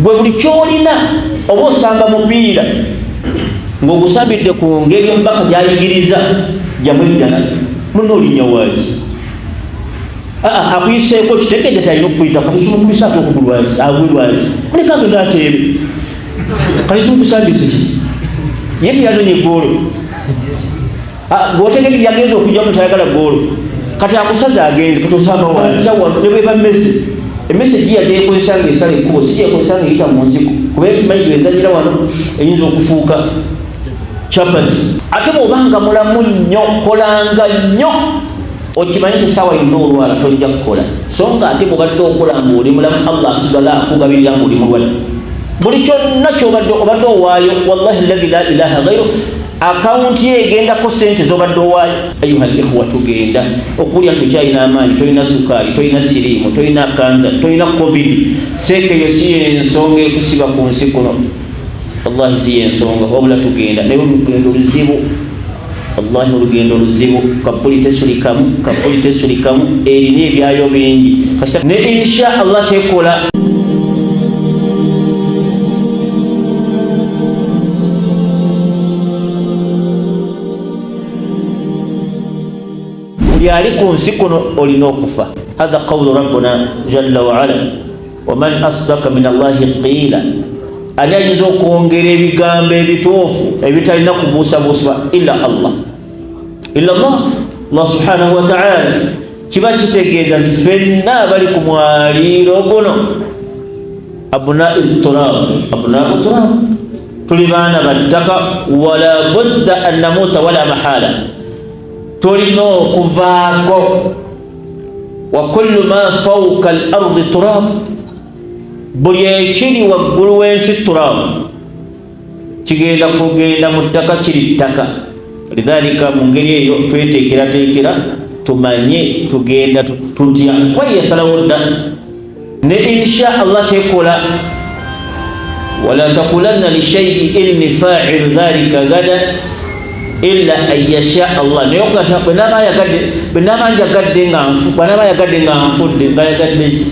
gwe buli kyolina oba osamba mupiira ng'ogusambidde ku ngeri omubaka gyayigiriza jamwejjana muno olinya waaki akuyiseeko kitegedde talina okukuyita kati kimukubisa ate okugulwazi agulwazi muleka agenda ateebe kati kimukusambise kiki ye teyazonye goolo gwotegedde yagenza okujjamu tayagala goolo kati akusaza agenze kati osamba wano nebweba mmesi emesegi yagekozesa ngaesala ekkubo si gyekozesa ngaeyita mu nsiko kuba ekimanyi gwezanyira wano eyinza okufuuka chapati ate bw'obanga mulamu nnyo kolanga nnyo okimanyi nti essaawa yonna olwala tojja kukola so nga ate bw'obadde okola ng'oli mulamu Allah asigala akugabirira ng'oli mulwadde buli kyonna kyobadde obadde owaayo wallahi alladhi la ilaha ghayru akawunti ye egendako sente z'obadde owaayo ayuha al-ikhwa tugenda okulya tukyalina amaanyi tolina sukaali tolina siriimu tolina kanza tolina covid seekeyo si yensonga ekusiba ku nsi kuno wallahi si yensonga wabula tugenda naye olugendo luzibu wallahi olugendo luzibu kapuli tesulikamu erina ebyayo bingi ne insha Allah tekola yali ku nsi kuno olina okufa hadha qawlu rabbuna jalla wa ala wa man asdaka min Allahi qiila ani ayinza okwongera ebigambo ebituufu ebitalina kubuusabuusibwa illa Allah subhanahu wa ta'ala kiba kitegeeza nti fenna abali ku mwaliiro guno abna'u turab tuli baana battaka wala budda an namuuta wala mahala tolina okuvaako wa kullu ma fawqa al-ardi turab buli ekiri waggulu w'ensi turab kigenda kugenda mu ttaka kiri ttaka lidhalika mu ngeri eyo tweteekerateekera tumanye tugenda tutya kweyasalawo dda ne insha Allah tekola wala takulanna li shay'in inni fa'ilu dhalika gadan illa an yasha Allah naye ogata bwenaba yagadde nga nfudde nga yagadde ki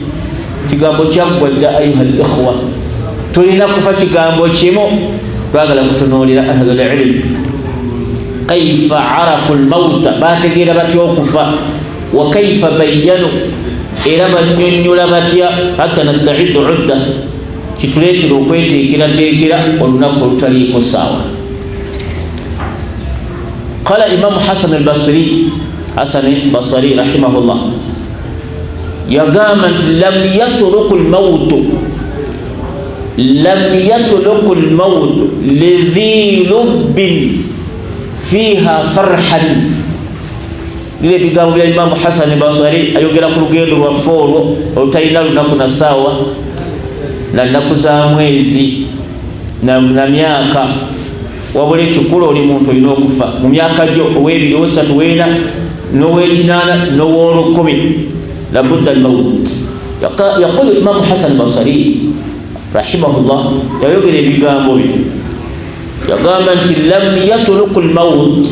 kigambo kyaggwadda ayuha al-ikhwa tulina kufa kigambo kimu twagala kutunuulira ahlul ilm kaifa arafu al-mauta bategeera batya okufa wa kaifa bayyanu era bannyonnyola batya hatta nasta'iddu udda kituleetera okweteekerateekera olunaku olutaliiko saawa. قال إمام حسن البصري رحمه الله يقامت لم يترك الموت لذي لب فيها فرحا lile bigambo bya Imam Hassan al-Basri ayogera ku lugendo lwa folo olutayina lunaku na sawa na nnaku za mwezi na myaka wabula ekikulu oli muntu olina okufa mu myaka gyo ow'ebiri ow'esatu weena n'ow'ekinaana n'ow'olukumi labudda al-mawt. yaqulu Imam Hassan al-Basri rahimahullah yayogera ebigambo bye yagamba nti lam yatruku al-mawt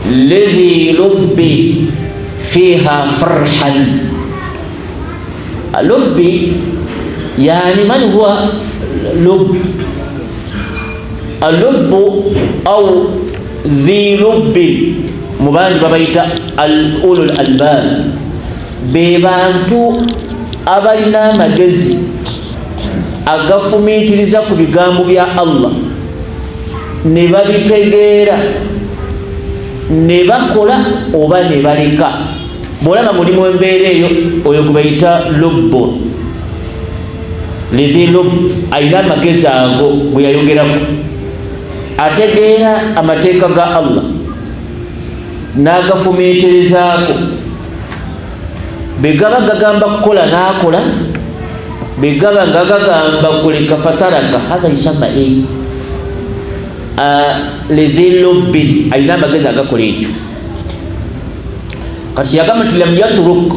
lidhi lubbi fiha farhan. lubbi yani man huwa lubb alubbu au dhi lubbi mubanji babayita ulul albab be bantu abalina amagezi agafumiitiriza ku bigambo bya Allah ne babitegeera ne bakola oba ne baleka. Bwolaba mulimu embeera eyo oyo gubayita lubbu lidhi lubb alina amagezi ago bwe yayogerako ategeera amateeka ga Allah n'agafumiitirizaako begaba gagamba kukola n'akola begaba nga gagamba kuleka fataraka hatha yusama lidhi lubbin alina amagezi agakola ekyo. kati yagamba nti lam yatruk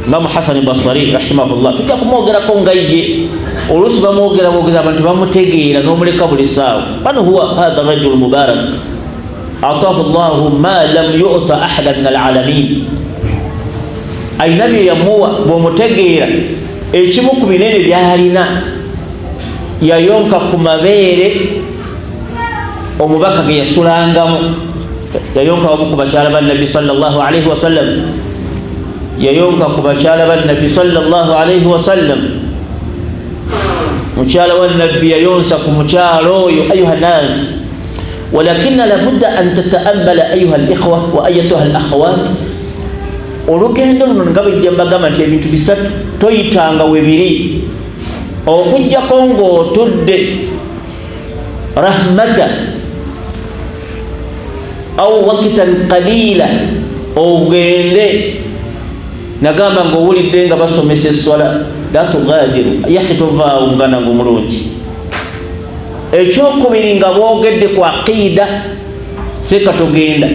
Imam Hassan al-Basri rahimahullah tujja kumwogerako nga ye oluusi bamwogera abantu bamutegeera n'omuleka buli saawa. bano huwa hadha rajul mubarak ataahu Allahu ma lam yu'ta ahada min al-alamin. alina bye yamuwa bw'omutegeera ekimu ku binene byalina yayonka ku mabeere omubaka ge yasulangamu, yayonka wamu ku bakyala ba Nabbi sallallahu alaihi wasallam, yayonka ku bakyala ba Nabbi sallallahu alaihi wasallam. Mukyala wa Nabbi yayonsa ku mukyalo oyo. Ayuha nas, walakina labudda an tata'ammala ayuha al-ikhwa wa ayatuha al-akhawat. Olugendo luno nga bwe mbagamba nti ebintu bisatu toyitanga webiri, okujjako ng'otudde rahmata au wakitan qalila, ogende nagamba ng'owulidde nga basomesa esswala la tughadiru, yahi tovaawo muganda ng'omulungi. Ekyokubiri nga boogedde ku aqida seka togenda.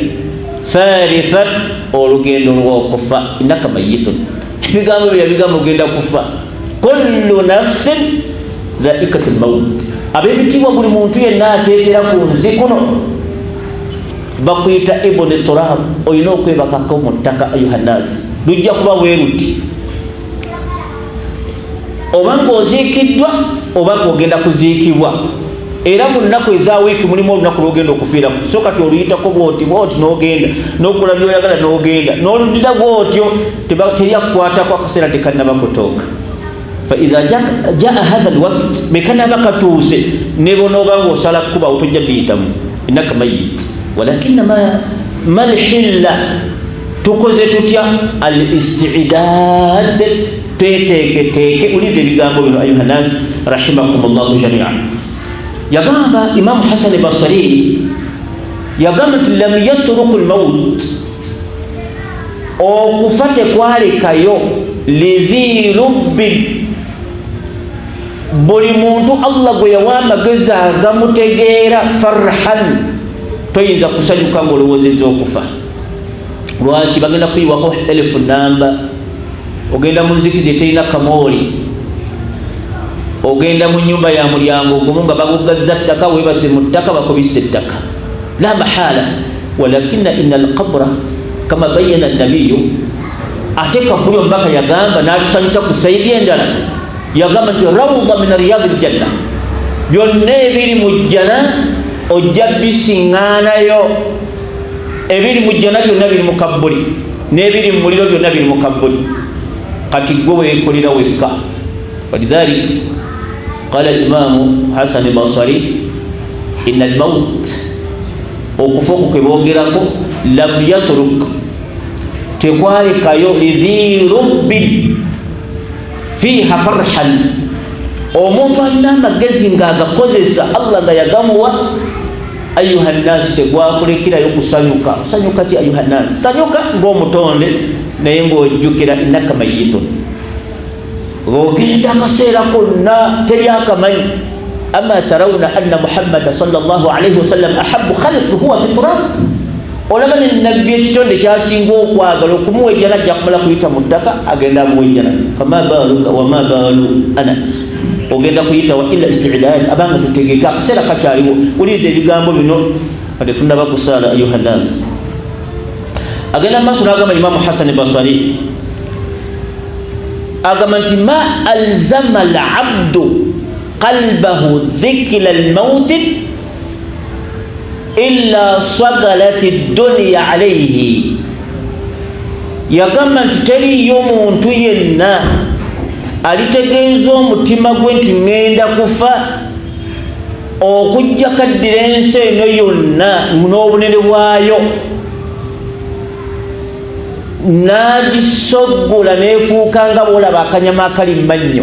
Thalithan, olugendo lw'okufa, innaka mayitun. Ebigambo bya bigambo ogenda kufa. Kullu nafsin dhaikatul maut. Ab'ebitiibwa buli muntu yenna ateetera ku nsi kuno bakuyita ibn turab, olina okwebakako mu ttaka. Ayuha nnaasi, lujja kuba bwe luti, oba ng'oziikiddwa oba ng'ogenda kuziikibwa. Era mu nnaku eza wiiki mulimu olunaku lw'ogenda okufiiramu. So kati oluyitako bw'oti n'ogenda, n'okola by'oyagala n'ogenda, n'oluddira bw'otyo teryakukwatako akaseera tekannaba kutooka. Fa idha jaa hadha alwaqt, bekanaba katuuse ne bonooba ng'osala kuba otojja biyitamu, innaka mayit. Walakina malhilla, tukoze tutya al-isti'dad, tweteeketeeke. Ulize ebigambo bino ayuha nas rahimakumullahu jami'an. Yagamba Imam Hasan al-Basri, yagamba nti lam yatruku al-maut, okufa tekwalekayo lidhi lubbin, buli muntu Allah gwe yawa amagezi agamutegeera farhan, toyinza kusanyuka ng'olowoozezza okufa. Lwaki? Bagenda kuyiwako elefu namba, ogenda mu nzikiti terina kamooli, ogenda mu nyumba ya mulyango gumu nga bagugazza ttaka, weebase mu ttaka bakubisse ettaka, la mahala. Walakina inna alqabra kama bayyana nabiyu, ate kabuli omubaka yagamba n'atusanyusa ku saidi endala, yagamba nti rawda min riyadil janna, byonna ebiri mu jjana ojja bisiŋŋaanayo. Ebiri mu jjana byonna biri mu kabbuli, n'ebiri mu muliro byonna biri mu kabbuli. Kati gwe weekolera wekka. Walidhalika qala al-imamu Hasan al-Basri, inna al-maut, okufa okwo kwe boogerako, lam yatruk, tekwalekayo lidhi rubbin fiha farhan, omuntu alina amagezi ng'agakozesa Allah nga yagamuwa. Ayuha nnasi, tegwakulekerayo kusanyuka. Sanyuka ki ayuha nnasi? Sanyuka ng'omutonde naye ng'ojjukira innaka mayitun. Ogenda akaseera konna teri akamanyi. Amma tarawna anna Muhammada sallallahu alaihi wasallam ahabbu khalqi huwa fi turab, olaba ne nabbi ekitonde kyasinga okwagala okumuwejjana ajja kumala kuyita mu ttaka, agenda amuwejjana. Fama baluka wama balu ana, ogenda kuyita wa illa isti'dad, abanga tutegeka akaseera kakyaliwo. Ulize ebigambo bino ate tunaba kusaala ayuha nnas. Agenda maaso n'agamba Imamu Hasan al-Basri, agamba nti ma alzama al-abdu qalbahu dhikra al-maut illa sagalat ad-dunya alayhi. Yagamba nti teriyo muntu yenna alitegeeza omutima gwe nti ŋŋenda kufa, okujja kaddira ensi eno yonna n'obunene bwayo, n'agisoggola n'efuuka nga bw'olaba akanyama akali mmannyo,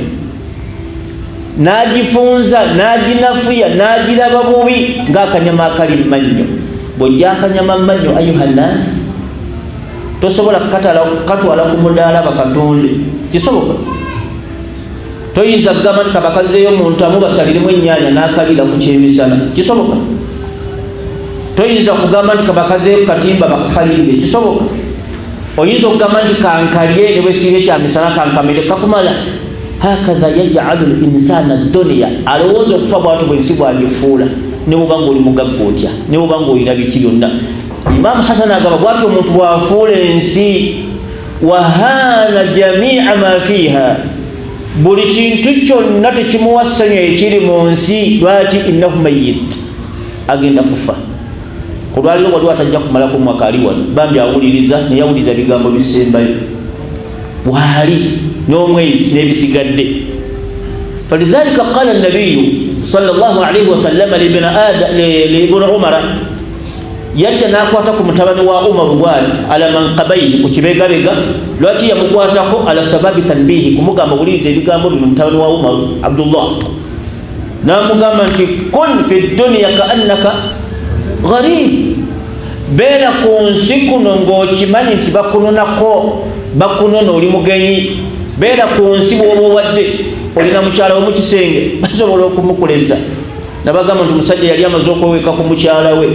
n'agifunza n'aginafuya n'agiraba bubi ng'akanyama akali mmannyo. Bw'ojja akanyama mmannyo ayuha nnasi, tosobola katwala ku mudaala bakatonde, kisoboka? Toyinza kugamba nti kabakazeeyo omuntu amubasaliremu ennyaanya n'akalira ku kyemisana, kisoboka? Toyinza kugamba nti kabakazeeyo katimba bakakalinde, kisoboka? Oyinza okugamba nti kankalye ne bwe siire kyamisana kankamire kakumala. Hakadha yaj'alu al-insana ad-dunya, alowooza okufa bw'atyo bwensi bw'agifuula, ne bw'oba ng'oli mugagga otya, ne bw'oba ng'olina biki byonna. Imaamu Hasan agamba bw'atyo omuntu bw'afuula ensi, wahaana jamii'a ma fiiha, buli kintu kyonna tekimuwasanya ekiri mu nsi. Lwaki? innahu mayyit, agenda kufa. Kulwaliro wali watajja kumalako mwaka ali wano, bambi awuliriza neyawuliriza bigambo bisembayo wali n'omwezi n'ebisigadde. Falidhalika qala an-nabiyyu sallallahu alayhi wa sallam li ibn Umar, yadda nakwata ku mutabani wa Umar bwati ala manqabayhi, ku kibegabega. Lwaki yamukwatako? Ala sababi tanbihi, kumugamba buliriza ebigambo bino mutabani wa Umar Abdullah, namugamba nti kun fi dunya ka annaka gharib, beera ku nsi kuno ng'okimanyi nti bakunona oli mugenyi. Beera ku nsi bw'oba owadde olina mukyala wo mu kisenge, basobola okumukuleza. Nabagamba nti omusajja yali amaze okweweka ku mukyala we,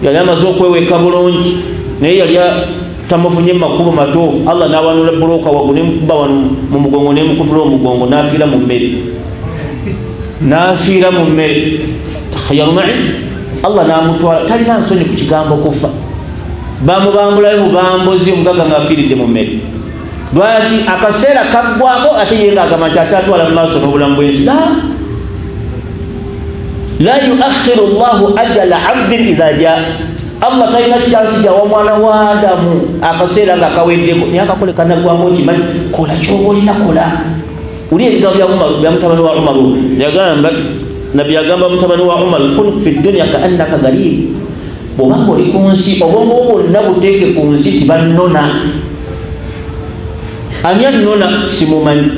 yali amaze okweweka bulungi, naye yali tamufunye mu makubo matuufu. Allah n'awanula buloka wagu nemukuba wano mu mugongo, nemukutula omugongo, n'afiira mu mmere, n'afiira mu mmere. Takhayyaru ma'i, Allah n'amutwala, talina nsonyi ku kigambo kufa. Bamubambulayo mubambuzi, omugaga ng'afiiridde mu mmere. Lwaki? Akaseera kaggwako ate ye ng'agamba nti akyatwala mu maaso n'obulamu bw'ensi. La yuakhiru Allahu ajala abdin idha jaa. Allah talina chansi gya wamwana wa Adamu akaseera nga kaweddeko, naye akakole kanaggwako kimanyi, kola ky'oba olina kola. Uli ebigambo bya mutabani wa Umar, yagamba nabbi yagamba mutabani wa Umar, kun fi dunya ka annaka gharib, bw'obanga oli ku nsi obwongo bwonna buteeke ku nsi tibannona. Ani annona simumanyi,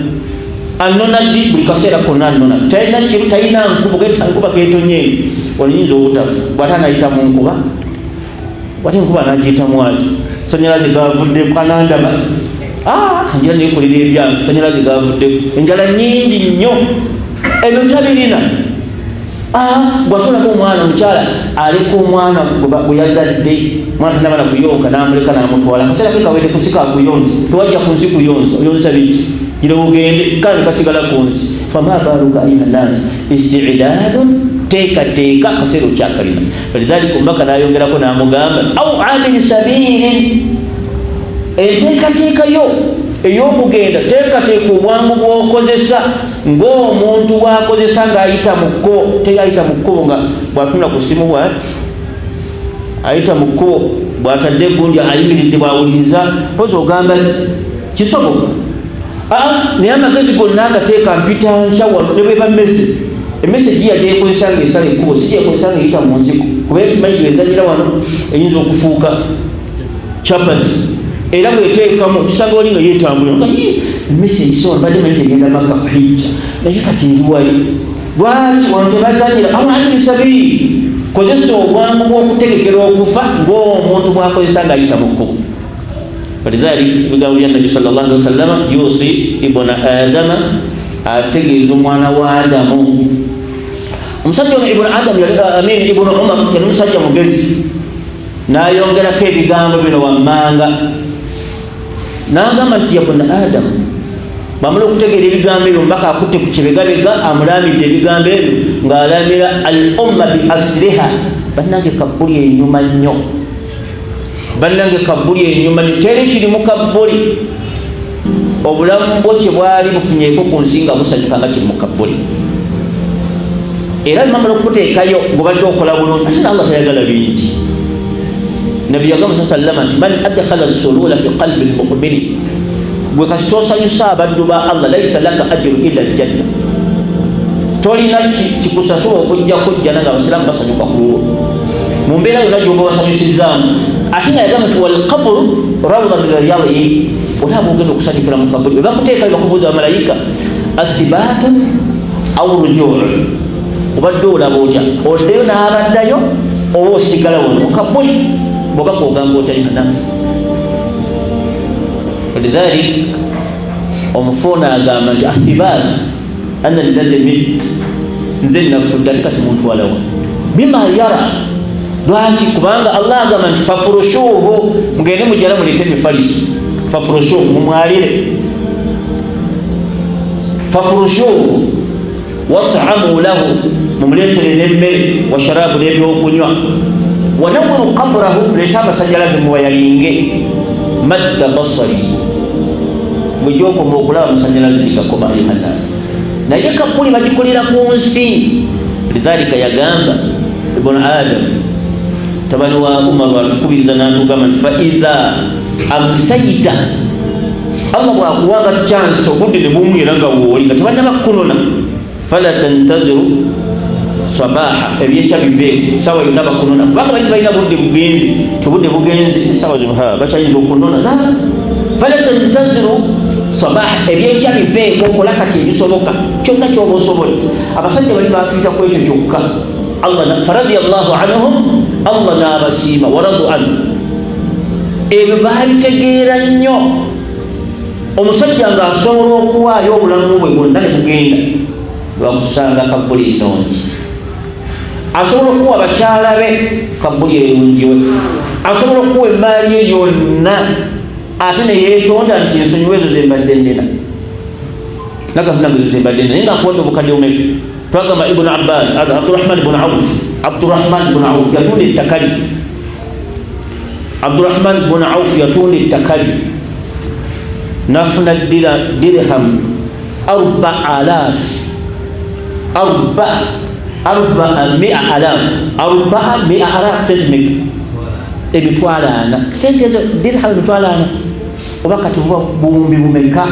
annona ddi? Buli kaseera konna annona, talina nkuba keetonye, oliyinza obutafa. Bw'ate anayita mu nkuba, bw'ate enkuba anagiyitamu ati sanyalaze gavuddeko, anandaba kanjira neekolera ebyange, sanyalaze gavuddeko, enjala nnyingi nnyo, ebyo tabirina. Bw'atolako omwana, omukyala aleka omwana bwe yazadde, omwana tanabana kuyonka, n'amuleka n'amutwala. Akaseera ke kawedde ku nsi kakuyonza, tewajja ku nsi kuyonza, oyonza biki? Gira ogende, kale kasigala ku nsi. Fama baluka ayuha nnaasi isti'daadun, teekateeka, akaseera okyakalina. Falidhalika omubaka n'ayongerako n'amugamba au abiri sabiirin, enteekateekayo ey'okugenda, teekateeka obwangu bw'okozesa ng'omuntu bw'akozesa ng'ayita mu kkubo. Tegayita mu kkubo nga bw'atunda ku ssimu bw'ati, ayita mu kkubo bw'atadde egundi ayimiridde bw'awuliriza, pozi ogamba kisoboka. Naye amagezi gonna agateeka mpita ntya wano, ne bweba emesegi yagyekozesa ng'esala ekkubo, si gyekozesa ng'eyita mu nsiko, kuba ekimanyi gezanyira wano eyinza okufuuka chapati. Era bweteekamu kisanga oli nga yeetambula nga emesegi so mbadde manyi tegenda Makka kuhijja, naye kati ndi wali. Lwaki? Wano tebazanyira awali sabiri. Kozesa obwangu bw'okutegekera okufa ng'omuntu bw'akozesa ng'ayita mu kkubo. Falidhalika ebigambo bya Nabi sallallahu alaihi wasallam, yusi ibuna Adama, ategeeza omwana wa Adamu. Omusajja ono ibuna Adamu yali ibuna Umar yali musajja mugezi, n'ayongerako ebigambo bino wammanga, n'agamba nti yabuna Adamu, bamala okutegeera ebigambo ebyo, mbaka akutte ku kibegabega amulamidde ebigambo ebyo ng'alamira al umma bi asriha. Bannange kabbuli enyuma nnyo, bannange kabbuli enyuma nnyo, teri kirimu kabbuli. Obulamu bwo kye bwali bufunyeeko ku nsi nga busanyuka nga kiri mu kabbuli. Era bamala okuteekayo ng'obadde okola bulungi, ate Allah tayagala bingi. Nabbi yagamba sallallahu nti man adkhala al-surura fi qalbi al-mu'min, bwe kasi tosanyusa abaddu ba Allah, laysa laka ajru illa al-janna, tolina kikusasula okujja nga abasiraamu basanyuka kulwo mu mbeera yonna gy'oba wasanyusizaamu. Ate nga yagamba nti wal qabru rawda min riyadihi, olaba ogenda okusanyukira mu kabuli, bwe bakuteekayo bakubuuza bamalayika athibatun aw rujuu, obadde olaba otya, oddeyo n'abaddayo oba osigala wano mu kabuli, bw'obaka ogamba otya ayuha nnaasi. Falidhalika omufuuna agamba nti athibat anna alladhi mit, nze nafudde ate kati muntwalawa bima yara. Lwaki? Kubanga Allah agamba nti fafurushuhu, mugende mujjala mulete emifaliso, fafurushuhu mumwalire, fafurushuhu wat'amu lahu, mumuleetere n'emmere, wa sharabu n'ebyokunywa, wanawwiru qabrahu, mulete amasanyalaze mubayalinge, madda basari, gwe gyokoma okulaba amasanyalaze ligakoma ayuhannaasi naye kabuli bagikolera ku nsi. Lidhalika yagamba ibn Adam tabani wa Umar watukubiriza n'atugamba nti fa idha amsayita, Allah bwakuwanga chance obudde ne bumwera nga wooli nga tebannaba kunona, fala tantaziru sabaha, ebyekya biveeko sawa yonna bakunona kubanga bali balina budde bugenze, tobudde bugenze sawa zino bakyayinza okunona na fala tantaziru sabaha, ebyekya biveeko kola kati ebisoboka kyonna kyoba osobola. Abasajja bali bakiyita ku ekyo kyokka. Allah faradiyallahu anhum, Allah n'abasiima waradu anhu, ebyo babitegeera nnyo. Omusajja nga asobola okuwaayo obulamu bwe bwonna ne bugenda lwakusanga kabuli ennungi, asobola okuwa bakyala be kabuli erungiwe, asobola okuwa emmaali ye yonna ate ne yeetonda nti ensonyiwa ezo zembadde nnena nagafunanga ezo zembadde nnena naye nga akuwadde obukadde bumeka. Twagamba Ibn Abbas, Abdurrahman ibn Auf yatunda ettaka lye. Abdurrahman ibn Auf yatunda ettaka lye nafuna dirham 4,000 senti emitwalo 4. Sente ezo dirham emitwalo 4 oba kati buwumbi bumeka.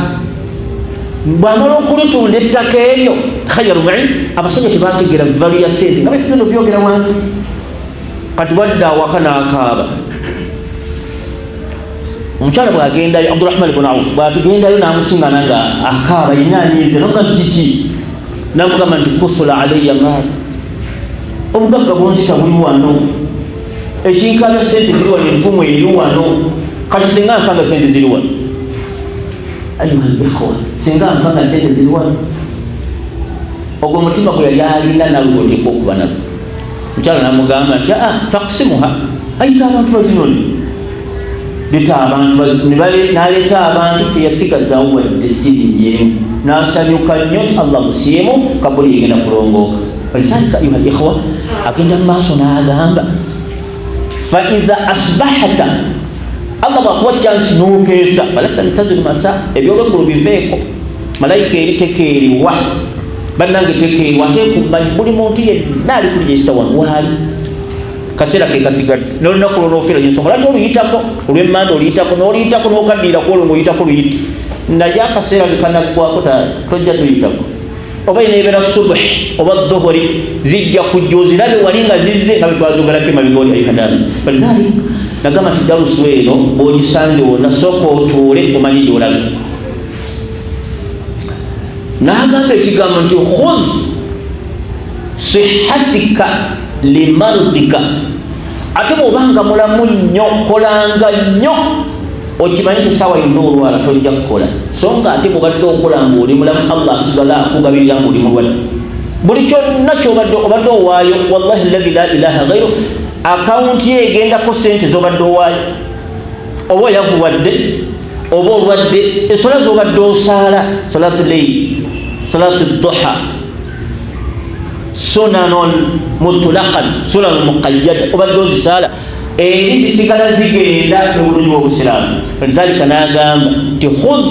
Bwamala okulitunda ettaka eryo khayru mai, abasajja tebategeera valu ya sente nga betugenda obyogera wansi. Kati wadde awaka n'akaaba. Omukyala bwagendayo, Abdurrahman ibn Auf bwatugendayo n'amusingana nga akaaba yenyanyiize noga nti kiki, namugamba nti kusula alayya maali, obugagga bunzita buli wano, ekinkabya sente ziri wano, entumu eri wano, kati singa nfanga sente ziri wano. Ayuha al-ikhwa, singa nfanga sente ziri wano, ogwo omutima gwe yali alina nawe oteekwa okuba nagwo. Omukyala namugamba nti faqsimuha, ayita abantu bazinone, leta abantu n'aleeta abantu teyasigazawo wadde sirinyeemu, n'asanyuka nnyo nti Allah musiimu, kabuli yegenda kulongooka. Walidhalika ayuha al-ikhwa, agenda mu maaso n'agamba fa idha asbahata, Allah bwakuwa chance n'okeesa, fala tantazir masa, ebyolweggulo biveeko. Malayika eri tekeeriwa, bannange tekeeriwa, tekummanyi buli muntu yenna ali kuli yesita wano waali kaseera ke kasigadde. N'olunaku lw'onoofeera ensonga lwaki oluyitako, olw'emmanda oluyitako, n'oluyitako n'okaddiira ku olwo ng'oyitako luyite, naye akaseera bikanaggwako tojja luyitako. Oba ineebeera subuhi oba dhuhuri, zijja kujja ozirabe wali nga zizze nga betwazogerako emabega oli ayuhadazi. Walidhalika nagamba nti darusu eno bw'ogisanze wonna sooka otuule omanye gy'olabe. N'agamba ekigambo nti khudh sihatika limardika, ate bw'obanga mulamu nnyo kolanga nnyo, okimanyi nti sawa yonna olwala tojja kukola, so nga ate bw'obadde okola ng'oli mulamu, Allah asigala akugabirira ng'oli mulwadde. Buli kyonna ky'obadde owaayo, wallahi alladhi la ilaha ghayru, akawunti ye egendako sente z'obadde owaayo, oba oyavuwadde oba olwadde, esola z'obadde osaala, salatu layl, salatu duha, sunanon mutlaqan, sunan muqayyada, obadde ozisaala eri zisigala zigenda n'obulungi bw'obusiraamu. Lidhalika n'agamba nti khudh,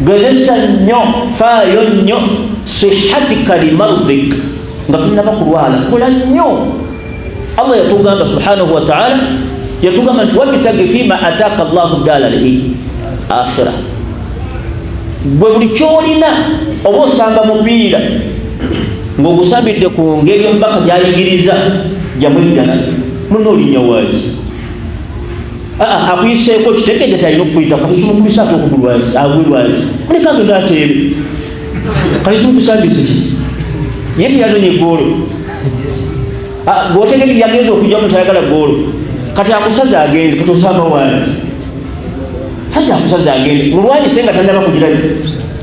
gezesa nnyo, faayo nnyo, sihatika limardik, nga tunnaba kulwala kola nnyo. Allah yatugamba subhanahu wa ta'ala, yatugamba nti wabitagi fima ataka Allahu ddala al-akhirah, gwe buli kyolina oba osamba mupiira ng'ogusambidde ku ngeri omubaka gy'ayigiriza gyamweggana, muno olinya waaki akuyiseeko kitegedde talina okukuyita kati kimukubisa ate okugulwaki agulwaki muleka agenda ateebe kati kimukusambisa kiki ye teyanonya eggoolo gwotegedde yagenza okujjamu tayagala ggoolo kati akusaza agenze kati osamba waaki sajja akusaza agende mulwanyise nga tanaba kugirayo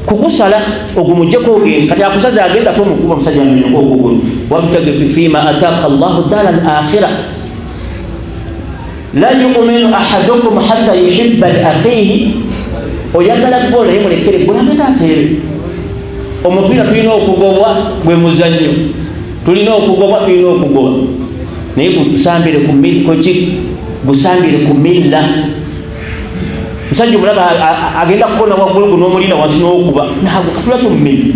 kukusala ogumujjeko ogende kati akusaza agenda ate omukuba omusajja amenyeko ogugulu wabtagi fima ataka Allahu ddala al-akhirah la yu'minu ahadukum hatta yuhibba li akhihi, oyagala ggoolo naye mulekere ggoolo agenda ateebe. Omupiira tulina okugobwa gwe muzannyo, tulina okugobwa tulina okugoba, naye gusambire ku milla, musajja mulaba agenda kukona waggulu guno omulina wansi n'okuba ntabwo katulakyo mumenyi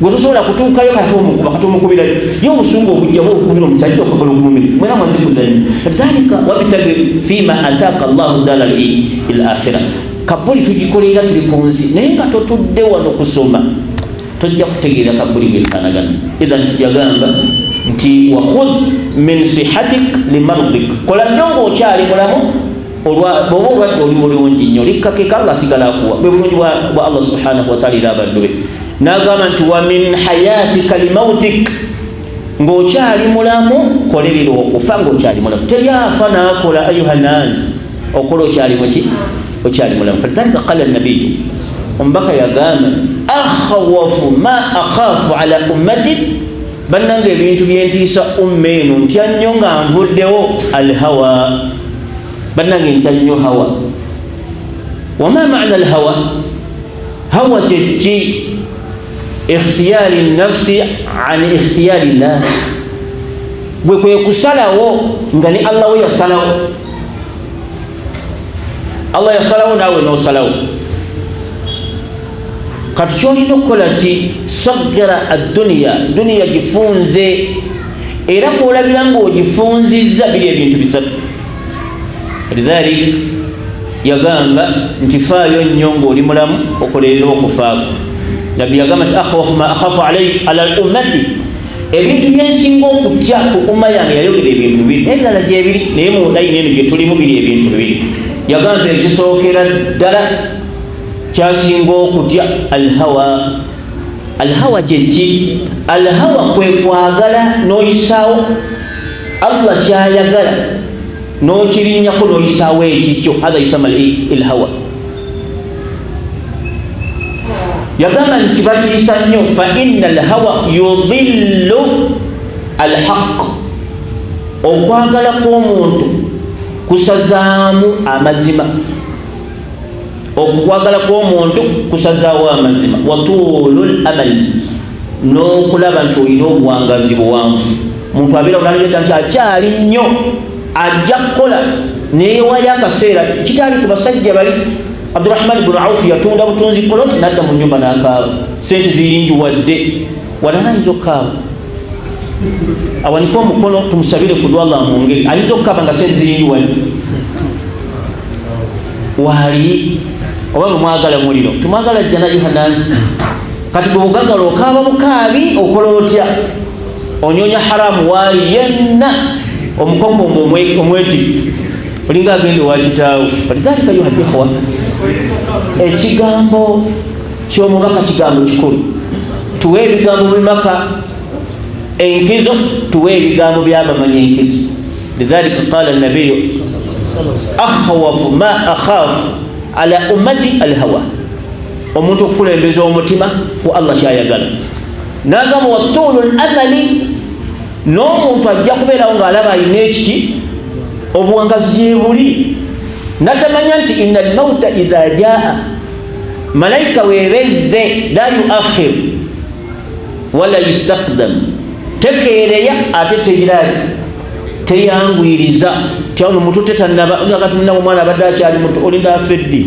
gwe tosobola kutuukayo kati omukubira yo omusungu ogujjamu okukubira omusajja okugala ogumumiri mwena mwanzikuzanyi dhalika wabitagi fima ataka Allahu dala al-akhira kabuli tugikolera tuli ku nsi naye nga totudde wano kusoma tojja kutegeera kabuli bwekanagana idhan yagamba nti wakhudh min sihatik limardik kola nnyo ng'okyali mulamu bw'oba obadde oli bulungi nnyo likkakeka nga asigala akuwa bwe bulungi bwa Allah subhanahu wa ta'ala era abaddu be n'agamba nti wa min hayatika limautik ng'okyali mulamu kolerera okufa ng'okyali mulamu teryafa n'akola ayuha nnaas okola okyali muki okyali mulamu falidhalika qala nabiyu omubaka yagamba akhwafu ma akhafu ala ummati bannanga ebintu byentiisa umma eno ntya nnyo nga nvuddewo alhawa bannange ntya nnyo hawa wama maana alhawa hawa kyeki ikhtiyari nafsi an ikhtiyari llah gwe kwe kusalawo nga ni Allah we yasalawo Allah yasalawo nawe nosalawo kati kyolina okukola ki sagira adduniya gifunze era kwolabira ng'ogifunzizza biri ebintu bisatu lidhalik yagamba nti faayo nnyo ng'oli mulamu okolerera okufaako nabbi yagamba nti akhwafu ma akhafu ala ummati ebintu byensinga okutya ku umma yange yayogera ebintu bibiri naye ddala gyebiri naye mundayina eno gye tulimu biri ebintu bibiri yagamba ekisookera ddala kyasinga okutya alhawa gyeki alhawa kwe kwagala n'oyisaawo Allah kyayagala n'okirinyako n'oyisaawo ekikyo hatha yusama alhawa yagamba nti batiisa nnyo fa inna alhawa yudhillu alhaq okwagala kw'omuntu kusazaamu amazima okwagala kw'omuntu kusazaawo amazima watulul amal n'okulaba nti olina obuwangazi buwanvu muntu abeera onalegeta nti akyali nnyo ajja kukola neewayo akaseera kitaali ku basajja bali Abdurrahman ibn Auf yatunda butunzi poloti nadda mu nyumba n'akaaba sente ziyinjuwadde wala nayinza okukaaba awanika omukono tumusabire ku dwa Allah mu ngeri ayinza okukaaba nga sente ziyinjuwadde waali oba mwagala muliro tumwagala jjana Yohanansi kati gwe bugagala okaaba bukaabi okola otya onyonya haramu waali yenna omukokombo omweti olinga agende wakitaawo walidhalika ayuha ikhwa ekigambo ky'omubaka kigambo kikulu tuwe ebigambo bimaka enkizo tuwe ebigambo by'abamanyi enkizo lidhalika qala nabiyu akhwafu ma akhafu ala ummati alhawa omuntu okukulembeza omutima ku Allah kyayagala n'agamba watulul amali n'omuntu ajja kubeerawo ng'alaba alina ekiki obuwangazi gye buli natamanya nti inna almauta idha jaa malaika webezze la yuakhir wala yustaqdam tekeereya ate tegiraati teyangwiriza tyawno mutu tetannabaagatunna omwana abadde akyali muto olinda afeddi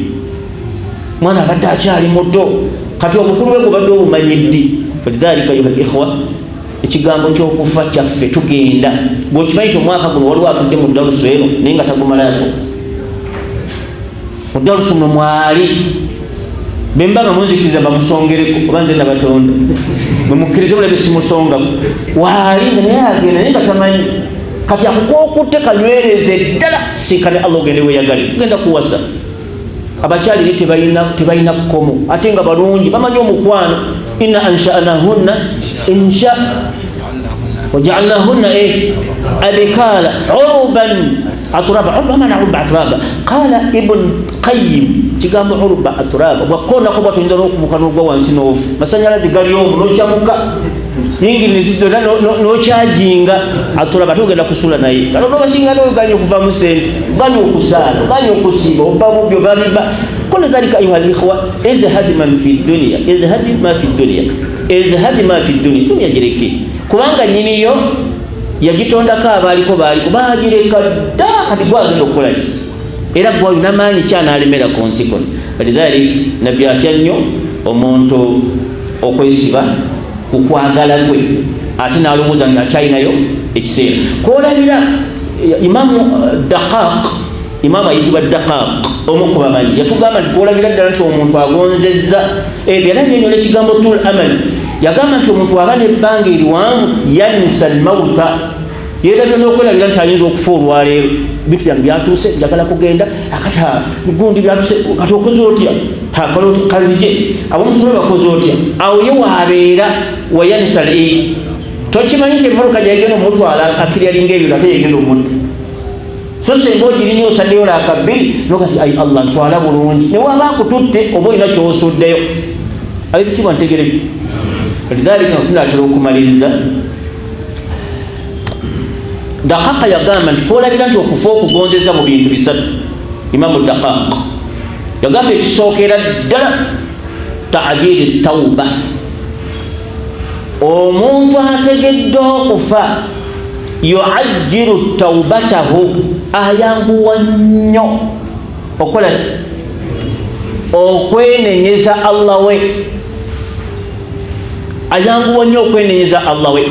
mwana abadde akyali muto kati obukulu bwe gubadde obumanyiddi falidhalika ayuha ikhwa ekigambo ky'okufa kyaffe tugenda bw'okimanyi ti omwaka guno waliwo atudde mu dalusu eno naye nga tagumalako mu dalusu mwe mwali bemba nga munzikiriza bamusongereko oba nze nabatonda mwemukkirize mulabe simusongaku waali naye agenda naye nga tamanyi kati akukokutte kanywereze ddala siikane Allah ogende weyagale kugenda kuwasa abakyalire tebalina kkomo ate nga balungi bamanyi omukwano inna ansha'nahunna insha waja'alnahunna abikala uruban aturaba urba mana urba aturaba qala ibn qayyim kigambo urba aturaba bwakona ko batuyinza n'okubuka n'ogwa wansi n'ofu masanyalaze gali omu n'okyamuka yingi nizito n'okyajinga aturaba tugenda kusula naye kalo basinga n'oganya okuva mu sente oganya okusaala oganya okusiiba oba mubyo baliba كل ذلك أيها الإخوة ازهد من في الدنيا ازهد ما في الدنيا ازهد ما في الدنيا الدنيا جريكي كوانغا نينيو yagitonda ka baliko bagireka da kati gwagenda okukolaki era gwe namaanyi kyanalemera ku nsi kuno. Walidhalik nabbi atya nnyo omuntu okwesiba ku kwagala gwe ate n'alowooza nti akyalinayo ekiseera. Kwolabira imamu Daqaq, imamu ayitibwa Daqaq omu ku bamanyi yatugamba nti kwolabira ddala nti omuntu agonzezza ebyo era nnyonnyola ekigambo tul amal. Yagamba nti omuntu waba n'ebbanga eriwanvu yanisa almauta, yeerabira n'okwerabira nti ayinza okufa olwaleero, bintu byange byatuuse njagala kugenda akata gundi byatuuse kati okoze otya kanzije abomusobola bakoze otya, awo ye waabeera wayanisa al tokimanyi nti emmotoka gyegenda omutwala akiryalinga ebyo ate yegenda omutta, so senga ogirinya osaddeyo laakabbiri nokati ai Allah ntwala bulungi ne waba akututte oba olina kyosuddeyo. Ab'ebitiibwa ntegereke. Lidhalika tunatera okumaliriza. Daqaq yagamba nti kwolabira nti okufa okugonzeza mu bintu bisatu. Imamu Daqaq yagamba ekisookera ddala ta'jili tawba. Omuntu ategedde okufa yu'ajjilu tawbatahu, ayanguwa nnyo okola okwenenyeza Allah we, ayanguwa nnyo okwenenyeza Allah we.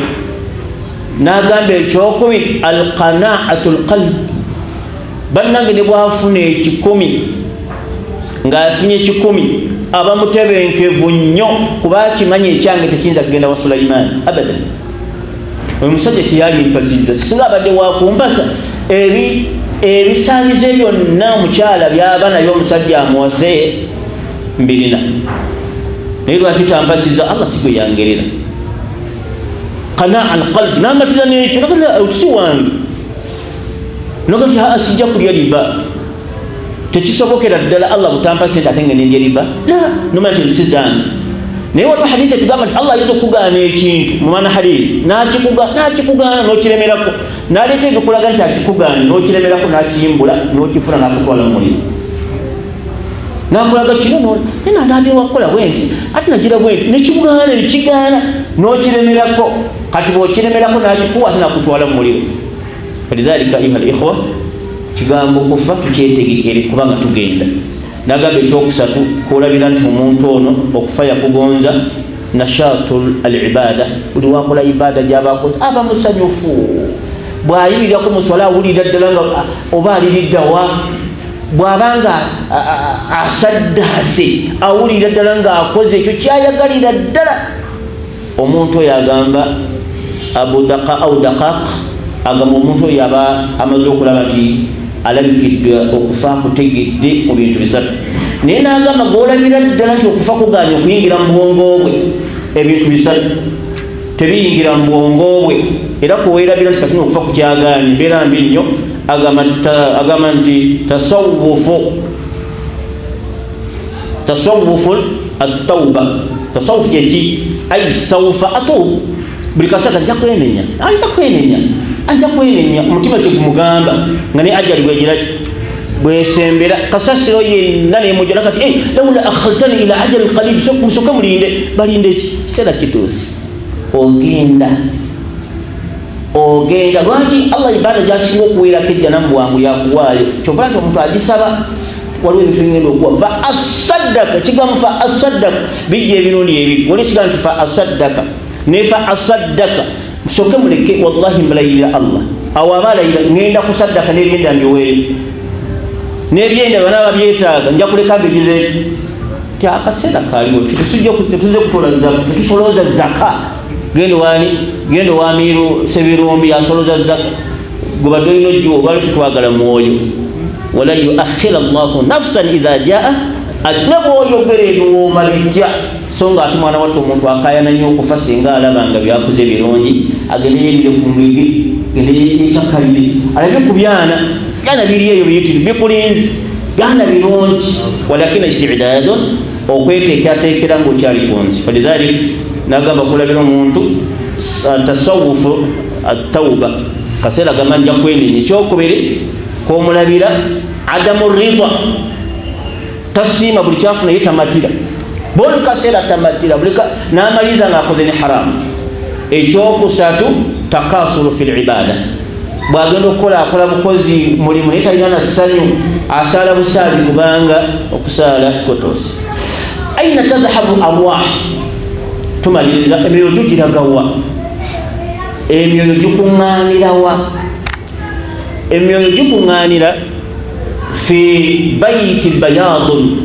N'agamba ekyokubiri alqana'atul qalb. Bannange ne bwafuna ekikumi ng'afunye ekikumi aba mutebenkevu nnyo kuba kimanyi ekyange tekiyinza kugenda wa Sulaiman abadan. Oyo musajja kyeyali mpasizza singa abadde wakumpasa ebisaalize byonna omukyala byaba nayo omusajja amuwase mbirina, naye lwaki tampasizza Allah si gwe yangerera. Qanaa alqalb, n'amatira n'ekyo nakati otusi wange nokati sijja kulya riba, tekisobokera ddala Allah butampase nti ate ngende ndye riba la nomanya nti nsi zange. Naye waliwo hadisi etugamba nti Allah ayinza okukugaana ekintu mu maana hadisi n'akikugaana n'okiremerako, n'aleeta ebikulaga nti akikugaana n'okiremerako n'akiyimbula n'okifuna n'akutwala mu muliro n'akulaga kino naye natandika wakukola bwenti ate nagira bwenti nekikugaana nekigaana n'okiremerako, kati bw'okiremerako n'akikuwa ate n'akutwala mu muliro. Falidhalika ayuha al-ikhwa, kigambo okufa tukyetegekere kubanga tugenda. Nagamba ekyokusatu kwolabira nti omuntu ono okufa yakugonza nashatul al-ibada, buli wakola ibada gy'abakozi aba musanyufu. Bw'ayimirako mu swala awulira ddala nga oba aliriddawa, bw'abanga asaddaase awulira ddala ng'akoze ekyo kyayagalira ddala. Omuntu oyo agamba Abu Daqaq agamba omuntu oyo aba amaze okulaba nti alabikiddwa okufa akutegedde mu bintu bisatu. Naye n'agamba gw'olabira ddala nti okufa kugaanye okuyingira mu bwongo bwe, ebintu bisatu tebiyingira mu bwongo bwe, era kuweerabira nti kati okufa kukyagaanye mbeera mbi nnyo. Agamba nti tasawufu at-tawba. Tasawufu kyeki ai sawfa atub, buli kasaka ajja kwenenya omutima kyegumugamba nga ne ajali bwegiraki bwesembera kasasiro yenna nemujjana kati lawla akhaltani ila ajali qalib, soke mulinde balinde ki kiseera kituusi ogenda lwaki Allah ibada gyasinga okuweerako ejjana mu bwangu yakuwaayo. Kyova nti omuntu agisaba waliwo ebintu bigenda okuwa fa asaddaka, ekigambo fa asaddaka bijja ebirundi ebiri. Waliwo ekigambo nti fa asaddaka ne fa asaddaka soke muleke wallahi mbalayirira Allah awo abalayira ngenda kusaddaka n'ebyenda mbiweere n'ebyenda bana babyetaaga nja kuleka bigize ti akaseera kaliwo tetuze kutola zaka, tetusoloza zaka. Gendo wamiru sebirumbi asoloza zaka gobadde olina ojjuwa oba twagala mwoyo wala yuakhira Allahu nafsan idha jaa ajja bw'oyogera ebiwooma bitya. So nga ate mwana wattu omuntu akayana nnyo okufa singa alaba nga byakuze birungi agende yedire ku mbigi gende yekyakalire alabye ku byana biri eyo biyitire bikulinzi byana birungi, walakina istidadun okweteekerateekera ng'okyali ku nsi. Falidhalik n'agamba kulabira omuntu tasawufu at-tawba, kaseera gamba nja kwenenya. Ekyokubiri kwomulabira adamu ridha, tasiima buli kyafuna ye tamatira, buli kaseera tamatira n'amaliza ng'akoze ne haramu. Ekyokusatu takasulu fil ibada, bwagenda okukola akola bukozi mulimu naye talina na ssanyu asaala busaazi kubanga okusaala kotose. Aina tadhhabu arwah, tumaliriza emyoyo giragawa, emyoyo gikuŋŋaanirawa? Emyoyo gikuŋŋaanira fi baiti bayadun.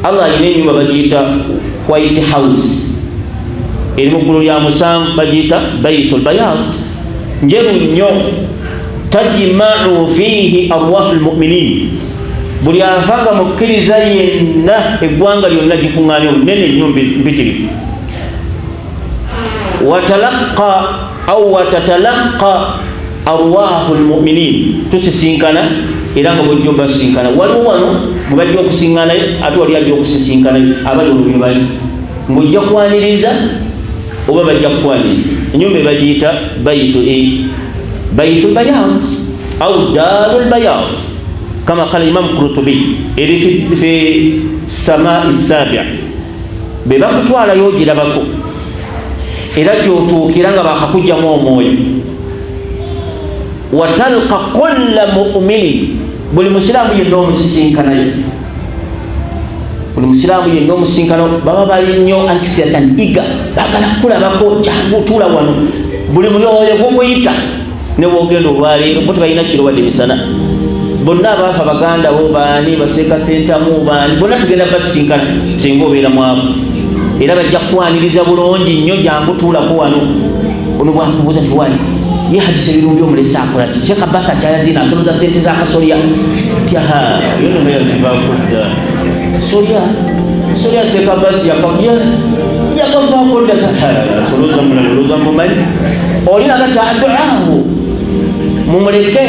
Allah alina enyumba bagiyita White House, eri mu ggulu lya musanvu bagiyita baitul bayad, njeru nnyo. Tajma'u fihi arwahul mu'minin, buli avanga mukkiriza yenna eggwanga lyonna gikuŋŋaanya obunene nnyo mpitirivu. Watatalaqa arwahul mu'minin, tusisinkana era nga bwejja obasinkana. Waliwo wano bwe bajja okusiŋŋanayo ate wali ajja okusisinkanayo abali olubye bali ng'ojja kwaniriza oba bajja kukwaniriza. Ennyumba ebagiyita baitul bayad au darul bayad kama qala Imam Qurtubi eri fi samai sabia. Be bakutwalayo ogirabako era gyotuukira nga bakakugjamu omwoyo. Watalqa kulla mu'minin, buli musiraamu yenna omusisinkanayo, buli musiraamu yenna omusinkano baba bali nnyo anxiety iga, bagala kulabako, jangu tuula wano. Buli muli oyo gwokuyita ne bwogenda olwaleero bo tebalina kiro wadde misana. Bonna abaafa baganda bo baani, baseeka sentamu baani, bonna tugenda basinkana singa obeera mwabo, era bajja kukwaniriza bulungi nnyo, jangu tuulako wano. Ono bwakubuuza nti wani ye hadise birungi omulesi akola ki? Sheikh Abbas akyayazina atoloza sente za kasolya tyaha yono meyazivakudda kasolya Sheikh Abbas yakavakudda soloza mulaloza mumanyi olina kati aduahu mumuleke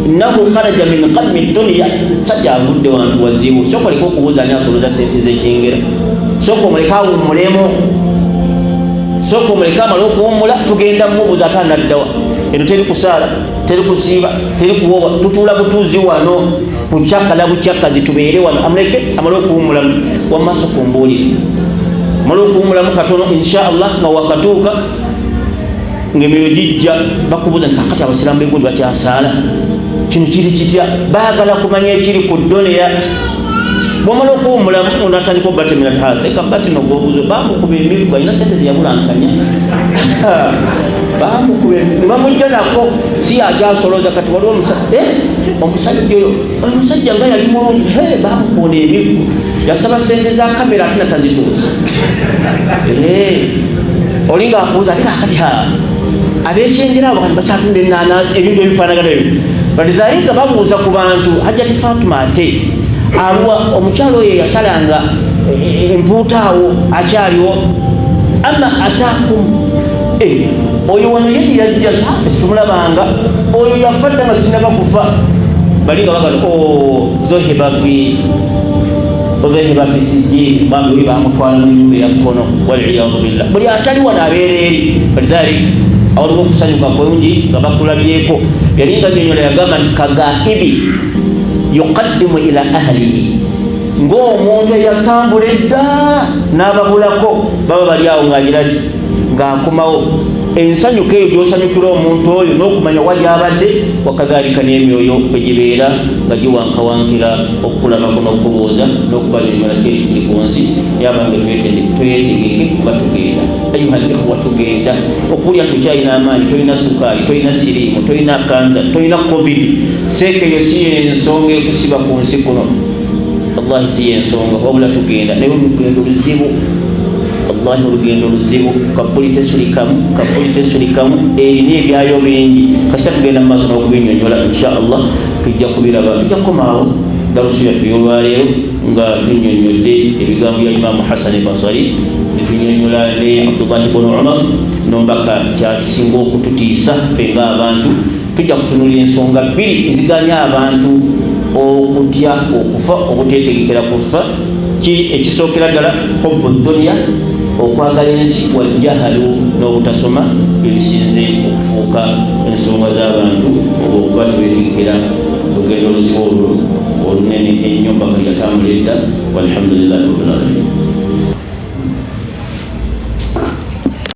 innahu kharaja min qammi dunya. Sajja avudde wantu wazibu, soko liko okubuuza ani asoloza sente z'ekyengera, soko omuleke awummulemu, soko omuleke amala okuwummula tugenda mubuuza ate anaddawa. Eno teri kusaala, teri kusiiba, teri kuwoba, tutuula butuuzi wano bukyaka na bukyakazi tubeere wano. Amuleke amale okuwummulamu wamaaso kumbuulire, amale okuwummulamu katono insha Allah nga wakatuuka ng'emyoyo gijja bakubuuza nti kakati abasiraamu b'egundi bakyasaala, kino kiri kitya? Baagala kumanya ekiri ku dunya. Bw'omala okuwummulamu onatandika obbatemera Sheikh Abbas n'ogwobuzo bamukuba emiggo, alina sente zeyabulankanya bamukuba emiggo bamujja nako si akyasoloza. Kati waliwo omusajja oyo, omusajja nga yali mulungi, bamukuona emiggo, yasaba sente za kamera ate natazituusa. Olinga akubuuza ate kakati ab'ekyengera abo kati bakyatunda ennaanasi, ebintu ebifaanagana ebyo. Falidhalika babuuza ku bantu, Hajjati Fatuma ate aluwa omukyalo oyo yasalanga empuuta awo akyaliwo, ama atakum oyo wano yeti yajja tumulabanga oyo yafadda nga sinaba kufa. Bali nga bagala zoheba fi sijjini, bambi oyo bamutwala mu nyumba eyakkono, waliyadu billah. Buli atali wano abeera eri. Falidhalika awaliwo okusanyuka kungi nga bakulabyeko. Yali nga nyonyola yagamba nti kagaibi yuqaddimu ila ahlihi, ng'omuntu eyatambula edda n'ababulako baba bali awo ng'agiraki ng'akomawo. Ensanyuka eyo gy'osanyukira omuntu oyo n'okumanya wali abadde, wakadhalika n'emyoyo bwe gibeera nga giwankawankira okukulabako n'okubuuza n'okubanyonyola kyeri kiri ku nsi. Yabange twetegeke kuba tugenda, ayuha ikhwa tugenda. Okulya tukyalina amaanyi, tolina sukaali, tolina siriimu, tolina kanza, tolina covid. Seeka eyo si y'ensonga ekusiba ku nsi kuno, wallahi si y'ensonga, wabula tugenda naye olugendo luzibu. Wallahi olugendo luzibu, kapuli tesulikamu, erina ebyayo bingi. Kasita tugenda mu maaso n'okubinyonyola insha Allah tujja kubiraba. Tujja kukomaawo darusu yaffe y'olwaleero nga tunyonyodde ebigambo bya Imamu Hasan al-Basri, ne tunyonyola ne Abdullahi ibn Umar n'ombaka kyakisinga okututiisa ffe ng'abantu. Tujja kutunulira ensonga bbiri eziganya abantu okutya okufa, okuteetegekera kufa. Ekisookera ddala hubbu dunya, okwagala ensi, wajjahalu n'obutasoma, ebisinze okufuuka ensonga z'abantu okuba tebeetegekera olugendo oluzibu olwo olunene ennyo mpaka lyatambula edda. Walhamdulillahi rabbil alamin.